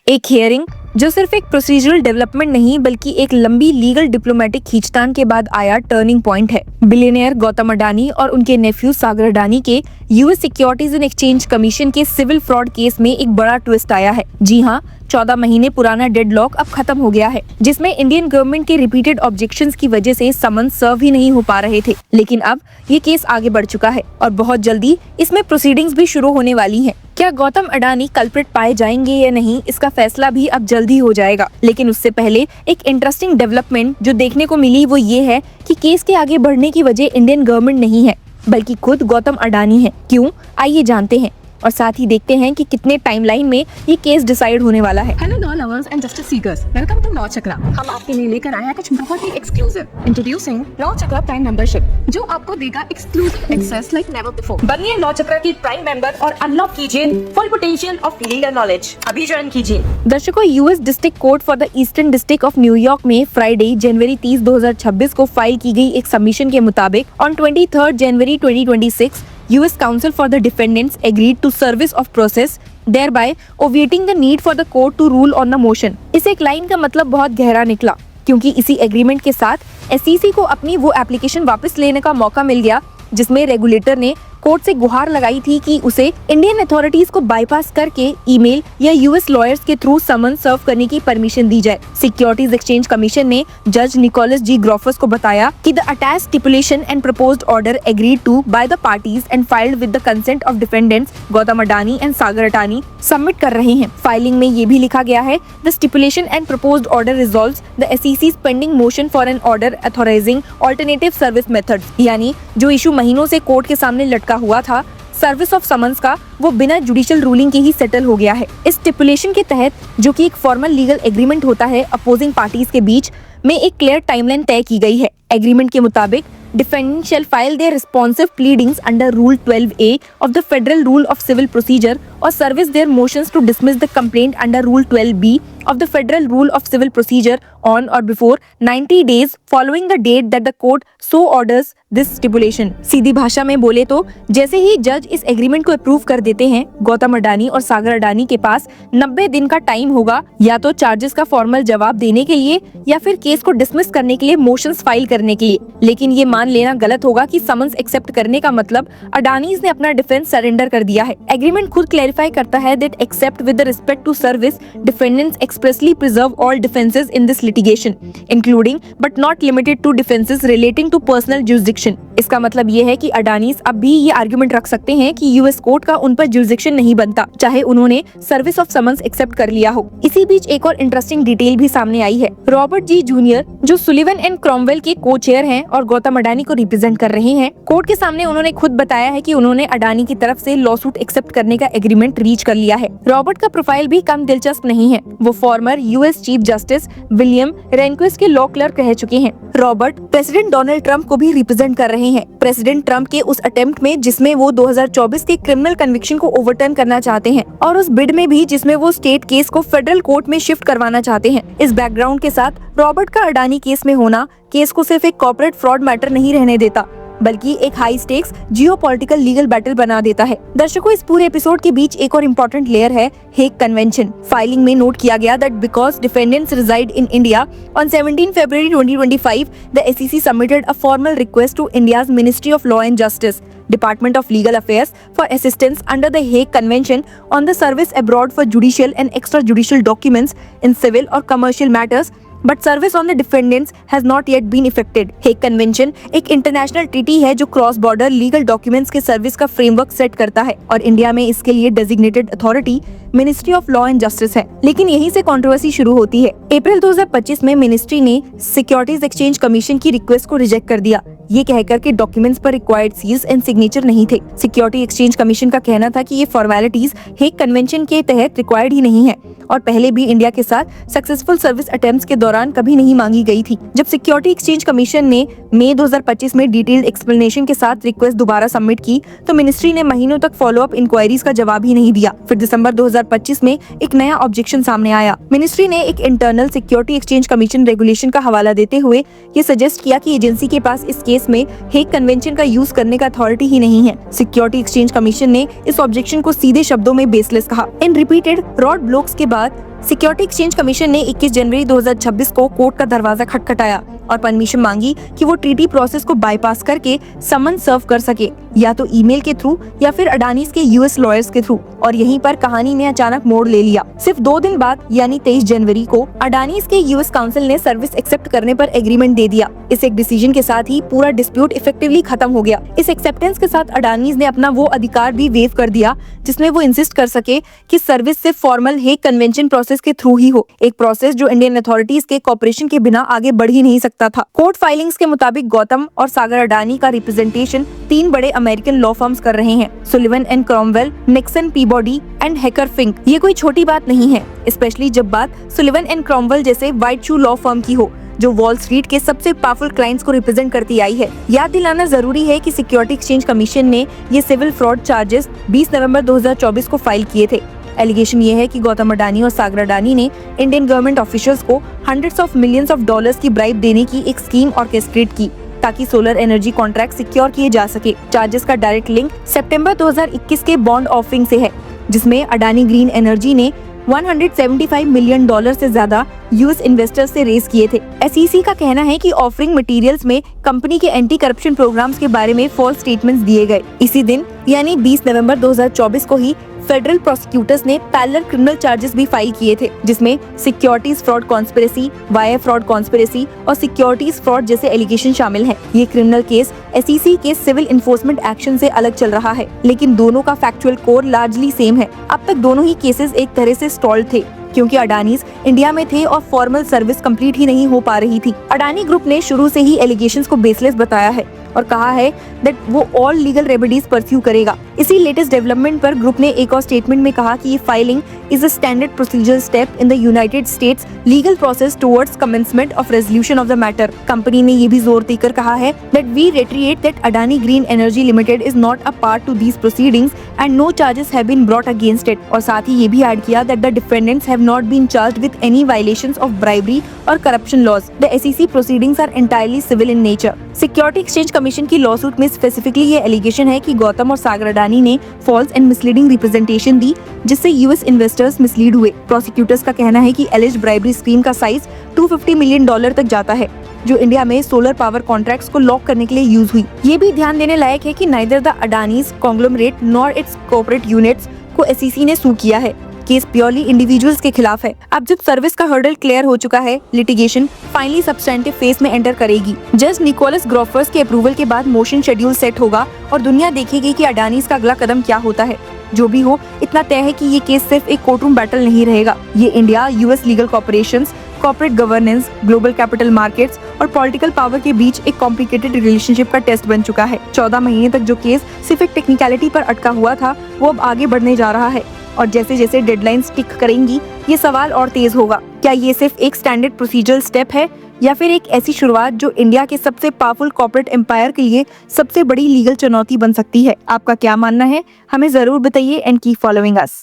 एक हियरिंग जो सिर्फ एक प्रोसीजरल डेवलपमेंट नहीं बल्कि एक लंबी लीगल डिप्लोमेटिक खींचतान के बाद आया टर्निंग पॉइंट है। बिलियनियर गौतम अडानी और उनके नेफ्यू सागर अडानी के US securities and exchange commission के सिविल फ्रॉड केस में एक बड़ा ट्विस्ट आया है। जी हाँ, 14 महीने पुराना डेडलॉक अब खत्म हो गया है, जिसमें इंडियन गवर्नमेंट के रिपीटेड ऑब्जेक्शंस की वजह से समन सर्व ही नहीं हो पा रहे थे। लेकिन अब ये केस आगे बढ़ चुका है और बहुत जल्दी इसमें प्रोसीडिंग्स भी शुरू होने वाली हैं। क्या गौतम अडानी कल्प्रिट पाए जाएंगे या नहीं, इसका फैसला भी अब जल्दी हो जाएगा। लेकिन उससे पहले एक इंटरेस्टिंग डेवलपमेंट जो देखने को मिली वो ये है कि केस के आगे बढ़ने की वजह इंडियन गवर्नमेंट नहीं है बल्कि खुद गौतम अडानी है। क्यों, आइए जानते हैं और साथ ही देखते हैं कि कितने टाइमलाइन में ये केस डिसाइड होने वाला है। Hello law lovers and justice seekers, welcome to law Chakra. हम आपके लिए लेकर आए हैं कुछ बहुत ही exclusive. Introducing law Chakra prime membership, जो आपको देगा exclusive access like never before. बनिए लॉ चक्रा की प्राइम मेंबर और अनलॉक कीजिए full potential of legal knowledge. अभी ज्वाइन कीजिए। दर्शकों, US district court for the eastern district of New York में फ्राइडे जनवरी 30, 2026 को फाइल की गई एक सबमिशन के मुताबिक on 23 January 2026 US Counsel for the Defendants agreed to service of process, thereby obviating the need for the court to rule on the motion। इस एक लाइन का मतलब बहुत गहरा निकला, क्योंकि इसी एग्रीमेंट के साथ SEC को अपनी वो एप्लीकेशन वापस लेने का मौका मिल गया जिसमें रेगुलेटर ने कोर्ट से गुहार लगाई थी कि उसे इंडियन अथॉरिटीज को बाईपास करके ईमेल या यूएस लॉयर्स के थ्रू समन सर्व करने की परमिशन दी जाए। सिक्योरिटीज एक्सचेंज कमीशन ने जज निकोलस जी ग्रोफस को बताया कि the attached stipulation and proposed order agreed to by the parties and filed with the consent of defendants Gautam Adani and Sagar Adani submit कर रहे हैं। फाइलिंग में ये भी लिखा गया है, the stipulation and proposed order resolves the SEC's pending motion for an order authorizing alternative service methods. यानी जो इशू महीनों से कोर्ट के सामने लटका हुआ था सर्विस ऑफ समन्स का, वो बिना जुडिशियल रूलिंग के ही सेटल हो गया है। इस स्टिपुलेशन के तहत, जो कि एक फॉर्मल लीगल एग्रीमेंट होता है अपोजिंग पार्टीज के बीच, में एक क्लियर टाइमलाइन तय की गई है। एग्रीमेंट के मुताबिक defendant shall file their responsive pleadings under Rule 12A of the Federal Rule of Civil Procedure or service their motions to dismiss the complaint under Rule 12B of the Federal Rule of Civil Procedure on or before 90 days following the date that the court so orders this stipulation। सीधी भाषा में बोले तो जैसे ही जज इस agreement को approve कर देते हैं, गौतम अडानी और सागर अडानी के पास 90 दिन का टाइम होगा या तो चार्जेस का फॉर्मल जवाब देने के लिए या फिर केस को डिसमिस करने के लिए मोशंस फाइल करने के लिए। लेकिन ये मान लेना गलत होगा कि समन्स एक्सेप्ट करने का मतलब अडानीज ने अपना डिफेंस सरेंडर कर दिया है। एग्रीमेंट खुद क्लैरिफाई करता है that except with respect to service defendants expressly preserve all defences in this litigation including but not limited to defences relating to personal jurisdiction. इसका मतलब ये है कि अडानीज अब भी ये आर्गुमेंट रख सकते हैं कि यूएस कोर्ट का उन पर जुरिसडिक्शन नहीं बनता, चाहे उन्होंने सर्विस ऑफ समन्स एक्सेप्ट कर लिया हो। इसी बीच एक और इंटरेस्टिंग डिटेल भी सामने आई है। रॉबर्ट जी जूनियर, जो सुलिवन एंड क्रॉमवेल के को चेयर हैं और गौतम अडानी को रिप्रेजेंट कर रहे हैं, कोर्ट के सामने उन्होंने खुद बताया है कि उन्होंने अडानी की तरफ से लॉसूट एक्सेप्ट करने का एग्रीमेंट रीच कर लिया है। रॉबर्ट का प्रोफाइल भी कम दिलचस्प नहीं है। वो former US chief justice William Rehnquist के लॉ क्लर्क रह चुके हैं। रॉबर्ट प्रेसिडेंट डोनाल्ड ट्रंप को भी रिप्रेजेंट कर रहे हैं, प्रेसिडेंट ट्रंप के उस अटेम्प्ट में जिसमें वो 2024 के क्रिमिनल कन्विक्शन को ओवरटर्न करना चाहते हैं और उस बिड में भी जिसमें वो स्टेट केस को फेडरल कोर्ट में शिफ्ट करवाना चाहते हैं। इस बैकग्राउंड के साथ रॉबर्ट का अडानी केस में होना केस को सिर्फ एक कॉर्पोरेट फ्रॉड मैटर नहीं रहने देता, बल्कि एक high stakes geopolitical legal battle बना देता है। दर्शकों, इस पूरे एपिसोड के बीच एक और इम्पोर्टेंट लेयर है हेग कन्वेंशन। फाइलिंग में नोट किया गया that because defendants reside in India on 17 February 2025 the SEC submitted a formal request to India's Ministry of Law and Justice Department of Legal Affairs for assistance under the Hague Convention on the service abroad for judicial and extrajudicial documents in civil or commercial matters, but service on the defendants has not yet been effected। Hague Convention एक international treaty है जो cross border legal documents के service का framework set करता है और India में इसके लिए designated authority ministry of Law and justice है। लेकिन यहीं से कंट्रोवर्सी शुरू होती है। अप्रैल 2025 में मिनिस्ट्री ने सिक्योरिटीज एक्सचेंज कमीशन की रिक्वेस्ट को रिजेक्ट कर दिया, ये कहकर के डॉक्यूमेंट्स पर रिक्वायर्ड सील्स एंड सिग्नेचर नहीं थे। सिक्योरिटी एक्सचेंज कमीशन का कहना था कि ये फॉर्मेलिटीज हेग कन्वेंशन के तहत रिक्वायर्ड ही नहीं है और पहले भी इंडिया के साथ सक्सेसफुल सर्विस अटेम्प्ट्स के दौरान कभी नहीं मांगी गई थी। जब सिक्योरिटी एक्सचेंज कमीशन ने मई 2025 में डिटेल्ड एक्सप्लेनेशन के साथ रिक्वेस्ट दोबारा सबमिट की तो मिनिस्ट्री ने महीनों तक फॉलो अप इंक्वायरीज का जवाब ही नहीं दिया। फिर दिसंबर 2025 में एक नया ऑब्जेक्शन सामने आया। मिनिस्ट्री ने एक internal security Exchange commission regulation का हवाला देते हुए ये सजेस्ट किया कि एजेंसी के पास इस केस में हेग कन्वेंशन का यूज करने का अथॉरिटी ही नहीं है। सिक्योरिटी एक्सचेंज कमीशन ने इस ऑब्जेक्शन को सीधे शब्दों में बेसलेस कहा। इन रिपीटेड रॉड ब्लॉक्स के बाद सिक्योरिटी एक्सचेंज कमीशन ने 21 जनवरी 2026 को कोर्ट का दरवाजा खटखटाया और परमिशन मांगी कि वो ट्रीटी प्रोसेस को बाईपास करके समन सर्व कर सके, या तो ईमेल के थ्रू या फिर अडानीज के यूएस लॉयर्स के थ्रू। और यहीं पर कहानी ने अचानक मोड़ ले लिया। सिर्फ 2 दिन बाद यानी 23 जनवरी को अडानीज के यूएस काउंसिल ने सर्विस एक्सेप्ट करने पर एग्रीमेंट दे दिया। इस एक डिसीजन के साथ ही पूरा डिस्प्यूट इफेक्टिवली खत्म हो गया। इस एक्सेप्टेंस के साथ अडानीज ने अपना वो अधिकार भी वेव कर दिया जिसमें वो इंसिस्ट कर सके कि सर्विस सिर्फ फॉर्मल हेग कन्वेंशन प्रोसेस के थ्रू ही हो, एक प्रोसेस जो इंडियन अथॉरिटीज के कोऑपरेशन के बिना आगे बढ़ ही नहीं सकता था। कोर्ट फाइलिंग्स के मुताबिक गौतम और सागर अडानी का रिप्रेजेंटेशन 3 बड़े अमेरिकन लॉ फर्म्स कर रहे हैं, Sullivan and Cromwell, Nixon Peabody and hacker Fink. ये कोई छोटी बात नहीं है, स्पेशली जब बात सुलिवन एंड क्रॉमवेल जैसे व्हाइट शू लॉ फर्म की हो जो वॉल स्ट्रीट के सबसे पावरफुल क्लाइंट्स को रिप्रेजेंट करती आई है। याद दिलाना जरूरी है कि सिक्योरिटी एक्सचेंज कमीशन ने ये सिविल फ्रॉड चार्जेस 20 नवंबर 2024 को फाइल किए थे। एलिगेशन ये है कि गौतम अडानी और सागर अडानी ने इंडियन गवर्नमेंट ऑफिशियल्स को hundreds of millions of dollars की ब्राइब देने की एक स्कीम ऑर्केस्ट्रेट की ताकि सोलर एनर्जी कॉन्ट्रैक्ट सिक्योर किए जा सके। चार्जेस का डायरेक्ट लिंक सितंबर 2021 के बॉन्ड ऑफरिंग से है, जिसमें अडानी ग्रीन एनर्जी ने $175 मिलियन से ज्यादा यूएस इन्वेस्टर्स से रेज किए थे। एसईसी का कहना है कि ऑफरिंग मटेरियल्स में कंपनी के एंटी करप्शन प्रोग्राम्स के बारे में फॉल्स स्टेटमेंट्स दिए गए। इसी दिन यानी 20 नवंबर 2024 को ही फेडरल प्रोसिक्यूटर्स ने पैरेलल क्रिमिनल चार्जेस भी फाइल किए थे, जिसमें securities fraud conspiracy, wire fraud conspiracy और सिक्योरिटीज फ्रॉड जैसे एलिगेशन शामिल हैं। ये क्रिमिनल केस एसईसी के सिविल इन्फोर्समेंट एक्शन से अलग चल रहा है, लेकिन दोनों का फैक्चुअल कोर लार्जली सेम है। अब तक दोनों ही केसेस एक तरह से स्टॉल्ड थे क्योंकि अडानीज इंडिया में थे और फॉर्मल सर्विस कंप्लीट ही नहीं हो पा रही थी। अडानी ग्रुप ने शुरू से ही एलिगेशंस को बेसलेस बताया है और कहा है दैट वो ऑल लीगल रेमेडीज परस्यू करेगा। इसी लेटेस्ट डेवलपमेंट पर ग्रुप ने एक और स्टेटमेंट में कहा कि ये filing is a standard procedural step in the United States legal process towards commencement of resolution of the matter. Company ने ये भी जोर देकर कहा है that we reiterate that Adani green energy limited is not a part to these proceedings and no charges have been brought against it. और साथ ही ये भी ऐड किया that the defendants have not been charged with any violations of bribery और corruption laws. The SEC proceedings are entirely civil in nature. Security Exchange Commission की lawsuit में specifically ये एलिगेशन है कि गौतम और सागर अडानी ने फॉल्स एंड मिसलीडिंग रिप्रेजेंटेशन दी जिससे यूएस इन्वेस्टर्स मिसलीड हुए। प्रोसिक्यूटर्स का कहना है कि एलिज्ड ब्राइबरी स्कीम का साइज $250 मिलियन तक जाता है, जो इंडिया में सोलर पावर कॉन्ट्रैक्ट्स को लॉक करने के लिए यूज हुई। ये भी ध्यान देने लायक है कि neither the Adanis conglomerate nor it's corporate units को एसईसी ने सू किया है। केस प्योरली इंडिविजुअल्स के खिलाफ है। अब जब सर्विस का हर्डल क्लियर हो चुका है, लिटिगेशन फाइनली सब्सटेंटिव फेज में एंटर करेगी। जज निकोलस ग्रोफर्स के अप्रूवल के बाद मोशन शेड्यूल सेट होगा और दुनिया देखेगी कि अडानीज का अगला कदम क्या होता है। जो भी हो, इतना तय है कि ये केस सिर्फ एक कोर्टरूम बैटल नहीं रहेगा। ये India US legal corporations, corporate governance, global capital markets और पॉलिटिकल पावर के बीच एक कॉम्प्लिकेटेड रिलेशनशिप का टेस्ट बन चुका है। 14 महीने तक जो केस सिर्फ एक टेक्निकलिटी पर अटका हुआ था, वो अब आगे बढ़ने जा रहा है और जैसे जैसे डेडलाइंस टिक करेंगी, ये सवाल और तेज होगा। क्या ये सिर्फ एक स्टैंडर्ड प्रोसीजरल स्टेप है या फिर एक ऐसी शुरुआत जो इंडिया के सबसे पावरफुल कॉर्पोरेट एम्पायर के लिए सबसे बड़ी लीगल चुनौती बन सकती है? आपका क्या मानना है? हमें जरूर बताइए एंड कीप फॉलोइंग अस।